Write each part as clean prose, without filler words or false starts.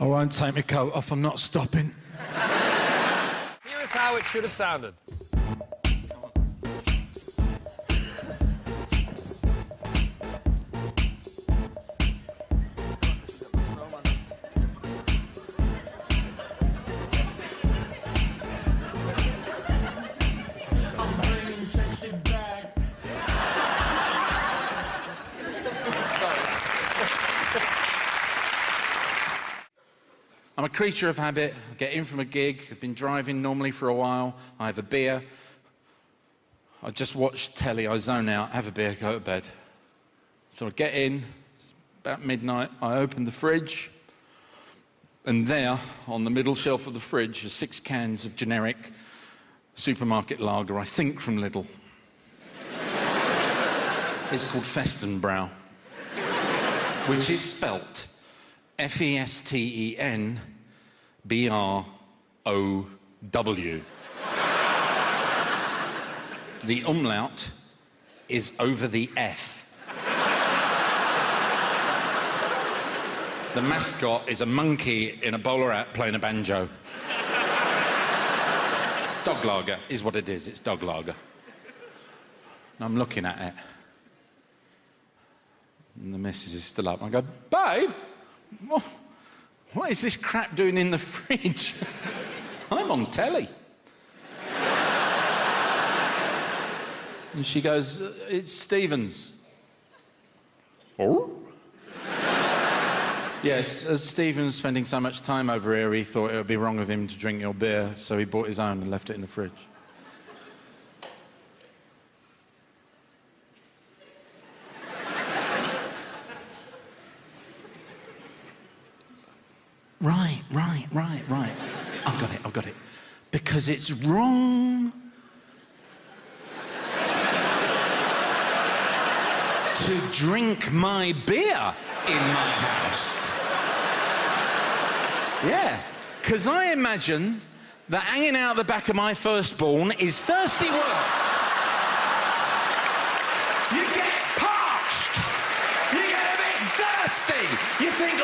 I won't take my coat off, I'm not stopping. Here is how it should have sounded. I'm a creature of habit. I get in from a gig. I've been driving normally for a while. I have a beer. I just watch telly. I zone out, have a beer, go to bed. So I get in. It's about midnight. I open the fridge. And there, on the middle shelf of the fridge, are 6 cans of generic supermarket lager, I think from Lidl. It's called Festenbrau, which is spelt Festenbrou. The umlaut is over the F. The mascot is a monkey in a bowler hat playing a banjo. It's dog lager, is what it is. It's dog lager. And I'm looking at it. And the missus is still up. I go, babe, what is this crap doing in the fridge? I'm on telly. And she goes, it's Stephen's. Oh? Yes, as Stephen's spending so much time over here, he thought it would be wrong of him to drink your beer, so he bought his own and left it in the fridge. Right. I've got it. Because it's wrong to drink my beer in my house. Yeah, because I imagine that hanging out the back of my firstborn is thirsty work. You get parched. You get a bit thirsty. You think,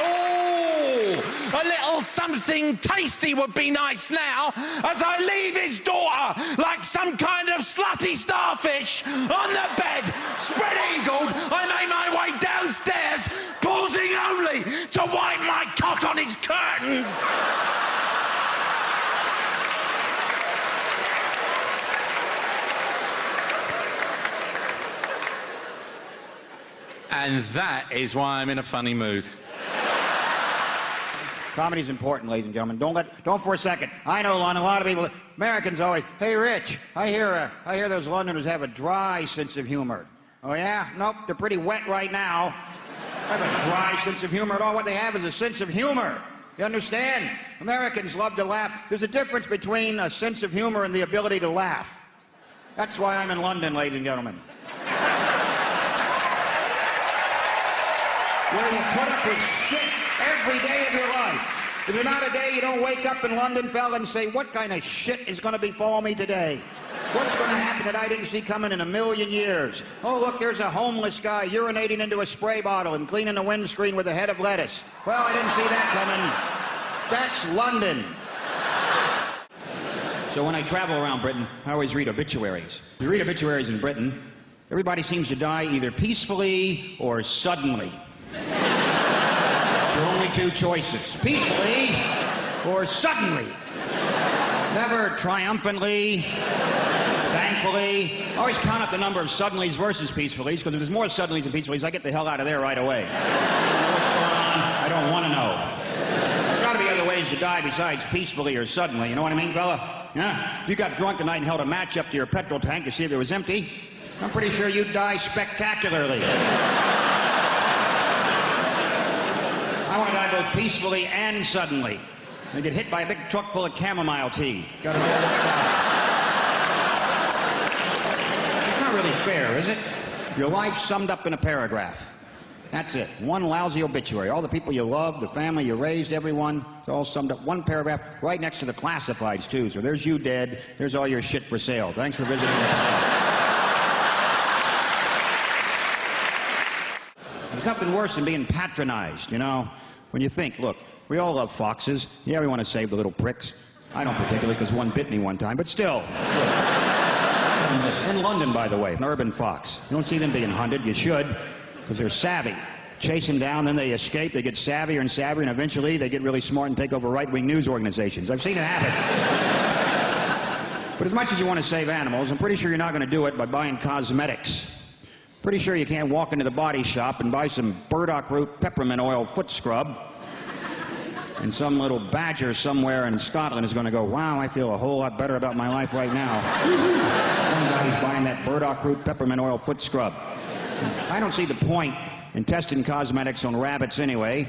a little something tasty would be nice now as I leave his daughter like some kind of slutty starfish on the bed, spread-eagled. I make my way downstairs, pausing only to wipe my cock on his curtains. And that is why I'm in a funny mood. Comedy's important, ladies and gentlemen. Don't for a second. I know London, a lot of people, Americans always, hey, Rich, I hear those Londoners have a dry sense of humor. Oh, yeah? Nope, they're pretty wet right now. They have a dry sense of humor at all. What they have is a sense of humor. You understand? Americans love to laugh. There's a difference between a sense of humor and the ability to laugh. That's why I'm in London, ladies and gentlemen. Where you put up with shit every day of your life. Is there not a day you don't wake up in London, fella, and say, what kind of shit is going to befall me today? What's going to happen that I didn't see coming in a million years? Oh, look, there's a homeless guy urinating into a spray bottle and cleaning a windscreen with a head of lettuce. Well, I didn't see that coming. That's London. So when I travel around Britain, I always read obituaries. You read obituaries in Britain, everybody seems to die either peacefully or suddenly. There are only 2 choices, peacefully or suddenly. Never triumphantly, thankfully. I always count up the number of suddenlies versus peacefullies, because if there's more suddenlies than peacefullies, I get the hell out of there right away. I don't know what's going on. I don't want to know. There's got to be other ways to die besides peacefully or suddenly. You know what I mean, fella? Yeah? If you got drunk tonight and held a match up to your petrol tank to see if it was empty, I'm pretty sure you'd die spectacularly. I want to die both peacefully and suddenly. And get hit by a big truck full of chamomile tea. Got it all worked out. It's not really fair, is it? Your life summed up in a paragraph. That's it. One lousy obituary. All the people you love, the family you raised, everyone. It's all summed up. One paragraph right next to the classifieds, too. So there's you dead. There's all your shit for sale. Thanks for visiting us. There's nothing worse than being patronized, you know. When you think, look, We all love foxes. Yeah, we want to save the little pricks. I don't particularly, because one bit me one time, but still. In London, by the way, an urban fox. You don't see them being hunted. You should, because they're savvy. Chase them down, then they escape. They get savvier and savvier, and eventually they get really smart and take over right-wing news organizations. I've seen it happen. But as much as you want to save animals, I'm pretty sure you're not going to do it by buying cosmetics. Pretty sure you can't walk into the body shop and buy some burdock root peppermint oil foot scrub, and some little badger somewhere in Scotland is going to go, wow, I feel a whole lot better about my life right now. Somebody's buying that burdock root peppermint oil foot scrub. I don't see the point in testing cosmetics on rabbits anyway,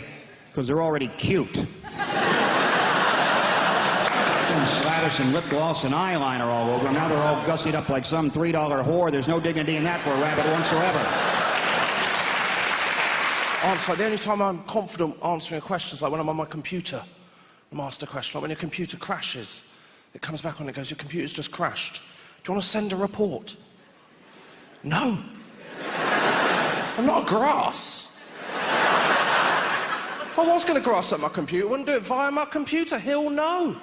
because they're already cute. Slather some lip gloss and eyeliner all over them. Now they're all gussied up like some $3 whore. There's no dignity in that for a rabbit whatsoever. Answer, like the only time I'm confident answering a question is like when I'm on my computer. I'm asked a question, like when your computer crashes, it comes back on and it goes, your computer's just crashed. Do you want to send a report? No. I'm not a grass. If I was going to grass up my computer, I wouldn't do it via my computer. He'll know.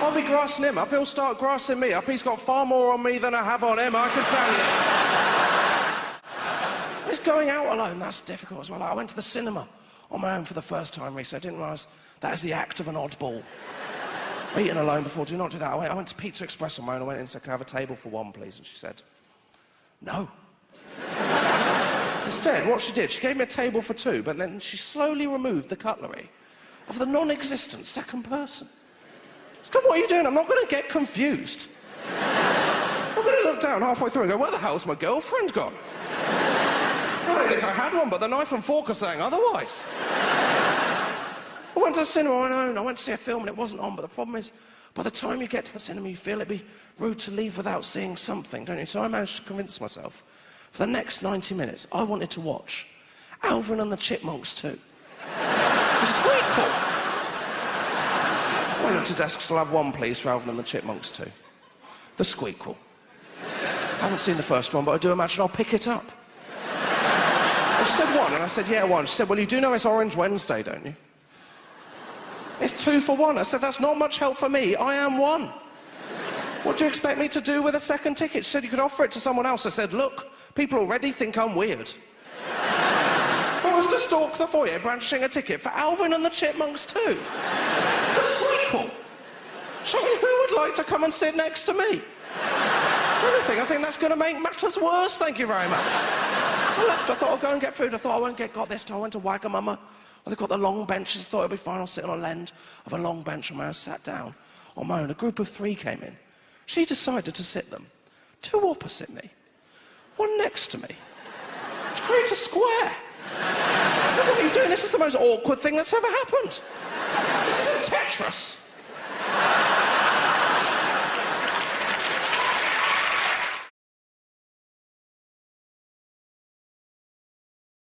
I'll be grassing him up, he'll start grassing me up. He's got far more on me than I have on him, I can tell you. It's going out alone, that's difficult as well. I went to the cinema on my own for the first time recently. I didn't realise that is the act of an oddball. Eating alone before, do not do that. I went to Pizza Express on my own. I went in and said, can I have a table for one, please? And she said, no. Instead, what she did, she gave me a table for two, but then she slowly removed the cutlery of the non-existent second person. She said, what are you doing? I'm not going to get confused. I'm going to look down halfway through and go, where the hell's my girlfriend gone? I don't think I had one, but the knife and fork are saying otherwise. I went to the cinema on my own. I went to see a film and it wasn't on, but the problem is, by the time you get to the cinema, you feel it'd be rude to leave without seeing something, don't you? So I managed to convince myself, for the next 90 minutes, I wanted to watch Alvin and the Chipmunks 2. The Squeakquel. I went up to desk, still have one, please, for Alvin and the Chipmunks 2. The Squeakquel. I haven't seen the first one, but I do imagine I'll pick it up. And she said one, and I said, yeah, one. She said, well, you do know it's Orange Wednesday, don't you? It's 2 for 1. I said, that's not much help for me. I am one. What do you expect me to do with a second ticket? She said, you could offer it to someone else. I said, look, people already think I'm weird. If I was to stalk the foyer branching a ticket for Alvin and the Chipmunks 2, the sequel, show me who would like to come and sit next to me. If anything, I think that's going to make matters worse, thank you very much. I left, I thought I'll go and get food. I thought I won't get got this time. I went to Wagamama. They've got the long benches. I thought it'd be fine. I'll sit on a end of a long bench on my own. Sat down on my own. A group of 3 came in. She decided to sit them 2 opposite me, 1 next to me, to create a square. What are you doing? This is the most awkward thing that's ever happened. This isn't Tetris.